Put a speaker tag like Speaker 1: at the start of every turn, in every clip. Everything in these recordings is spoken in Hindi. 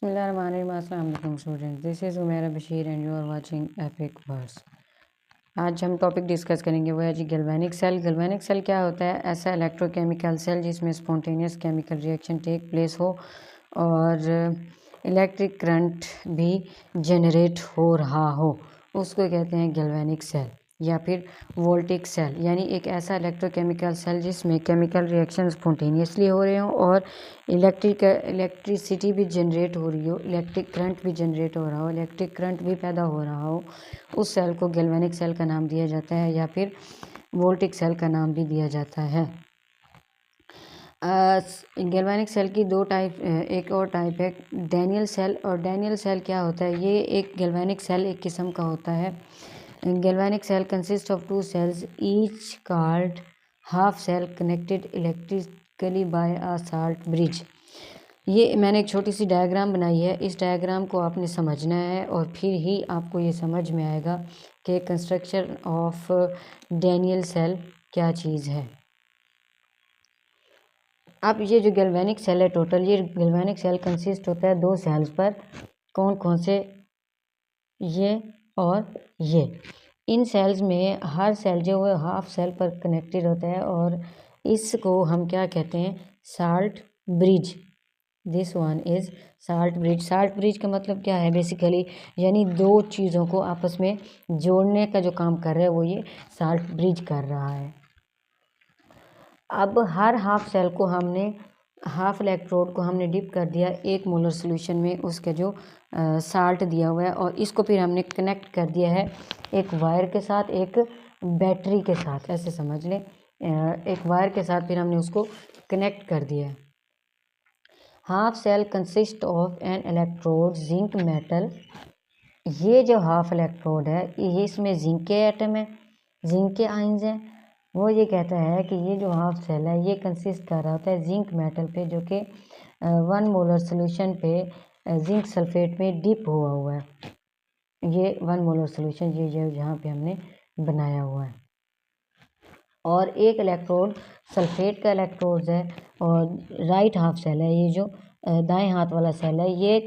Speaker 1: Bismillahirrahmanirrahim. Assalamu alaikum students. This is Umaira Bashir and you are watching Epic Words. आज हम टॉपिक डिस्कस करेंगे वो है जी गैल्वेनिक सेल। गैल्वेनिक सेल क्या होता है? ऐसा इलेक्ट्रोकेमिकल सेल जिसमें spontaneous chemical reaction take place हो और इलेक्ट्रिक करंट भी जनरेट हो रहा हो, उसको कहते हैं गैल्वेनिक सेल या फिर वोल्टिक सेल। यानी एक ऐसा इलेक्ट्रोकेमिकल सेल जिसमें केमिकल रिएक्शन स्पॉन्टेनियसली हो रहे हों और इलेक्ट्रिसिटी भी जनरेट हो रही हो, इलेक्ट्रिक करंट भी जनरेट हो रहा हो, इलेक्ट्रिक करंट भी पैदा हो रहा हो, उस सेल को गैल्वेनिक सेल का नाम दिया जाता है या फिर वोल्टिक सेल का नाम भी दिया जाता है। गैल्वेनिक सेल की दो टाइप, एक और टाइप है डैनियल सेल। और डैनियल सेल क्या होता है? ये एक गैल्वेनिक सेल एक किस्म का होता है। Galvanic cell consists of two cells, each called half cell, connected electrically by a salt bridge. ये मैंने एक छोटी सी डायग्राम बनाई है। इस डायग्राम को आपने समझना है और फिर ही आपको ये समझ में आएगा कि कंस्ट्रक्शन ऑफ डैनियल सेल क्या चीज़ है। अब ये जो गैल्वेनिक सेल है टोटल, ये गैल्वेनिक सेल कंसिस्ट होता है दो सेल्स पर। कौन कौन से? ये और ये। इन सेल्स में हर सेल जो है हाफ सेल पर कनेक्टेड होता है और इसको हम क्या कहते हैं? Salt bridge. This one is salt bridge. Salt bridge का मतलब क्या है बेसिकली? यानी दो चीज़ों को आपस में जोड़ने का जो काम कर रहा है वो ये साल्ट ब्रिज कर रहा है। अब हर हाफ सेल को हमने, हाफ इलेक्ट्रोड को हमने डिप कर दिया 1 मोलर सोल्यूशन में, उसका जो साल्ट दिया हुआ है, और इसको फिर हमने कनेक्ट कर दिया है एक वायर के साथ, एक बैटरी के साथ, ऐसे समझ लें। एक वायर के साथ फिर हमने उसको कनेक्ट कर दिया है। Half cell consist of an electrode zinc metal. ये जो हाफ इलेक्ट्रोड है ये इसमें जिंक के एटम है, जिंक के आयंस हैं। वो ये कहता है कि ये जो हाफ सेल है ये कंसिस्ट कर रहा होता है जिंक मेटल पे, जो कि 1 मोलर सोल्यूशन पे जिंक सल्फेट में डिप हुआ है। ये 1 मोलर सोल्यूशन ये जहाँ पे हमने बनाया हुआ है। और एक इलेक्ट्रोड सल्फेट का इलेक्ट्रोड है और राइट हाफ सेल है, ये जो दाएं हाथ वाला सेल है, ये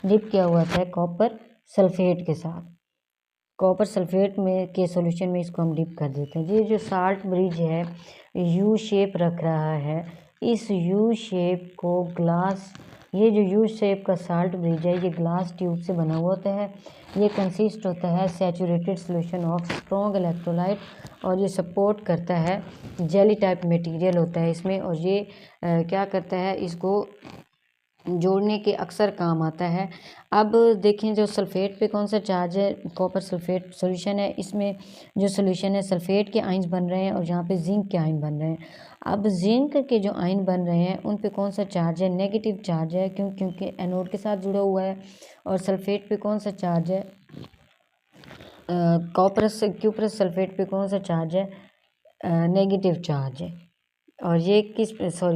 Speaker 1: डिप किया हुआ है कॉपर सल्फेट के साथ। कॉपर सल्फेट में के सॉल्यूशन में इसको हम डिप कर देते हैं। ये जो साल्ट ब्रिज है यू शेप रख रहा है। इस यू शेप को ग्लास, ये जो यू शेप का साल्ट ब्रिज है ये ग्लास ट्यूब से बना हुआ होता है। ये कंसिस्ट होता है saturated solution of strong electrolyte और ये सपोर्ट करता है, जेली टाइप मटेरियल होता है इसमें, और ये क्या करता है? इसको जोड़ने के अक्सर काम आता है। अब देखें जो सल्फेट पे कौन सा चार्ज है? कॉपर सल्फेट सॉल्यूशन है, इसमें जो सॉल्यूशन है सल्फेट के आयंस बन रहे हैं और यहाँ पे जिंक के आयन बन रहे हैं। अब जिंक के जो आयन बन रहे हैं उन पे कौन सा चार्ज है? नेगेटिव चार्ज है, क्योंकि एनोड के साथ जुड़ा हुआ है। और सल्फेट पे कौन सा चार्ज है? क्यूप्रस सल्फेट पे कौन सा चार्ज है? नेगेटिव चार्ज है। और ये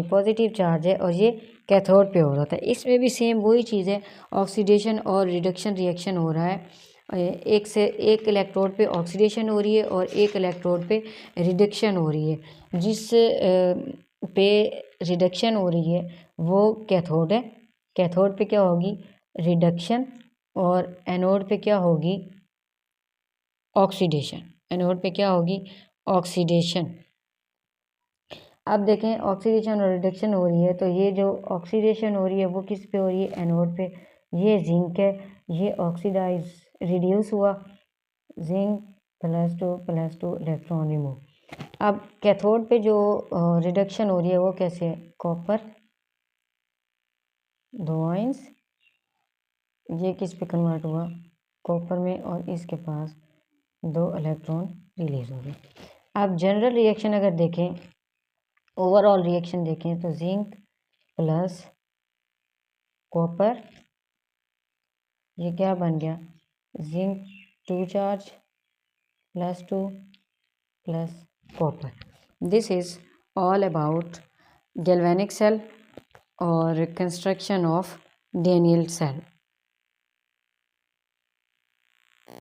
Speaker 1: पॉजिटिव चार्ज है और ये कैथोड पे हो रहा था। इसमें भी सेम वही चीज़ है, ऑक्सीडेशन और रिडक्शन रिएक्शन हो रहा है। एक इलेक्ट्रोड पे ऑक्सीडेशन हो रही है और एक इलेक्ट्रोड पे रिडक्शन हो रही है। जिस पे रिडक्शन हो रही है वो कैथोड है। कैथोड पे क्या होगी? रिडक्शन। और एनोड पे क्या होगी? ऑक्सीडेशन। एनोड पे क्या होगी? ऑक्सीडेशन। अब देखें ऑक्सीडेशन और रिडक्शन हो रही है, तो ये जो ऑक्सीडेशन हो रही है वो किस पे हो रही है? एनोड पे। ये जिंक है, ये ऑक्सीडाइज रिड्यूस हुआ, जिंक +2 इलेक्ट्रॉन रिमूव। अब कैथोड पे जो रिडक्शन हो रही है वो कैसे है? कॉपर 2 आयंस, ये किस पे कन्वर्ट हुआ? कॉपर में, और इसके पास 2 इलेक्ट्रॉन रिलीज हो गए। अब जनरल रिएक्शन अगर देखें, ओवरऑल रिएक्शन देखें, तो जिंक प्लस कॉपर, ये क्या बन गया? Zinc 2 charge +2 plus copper. This is all about galvanic cell और कंस्ट्रक्शन ऑफ डैनियल सेल।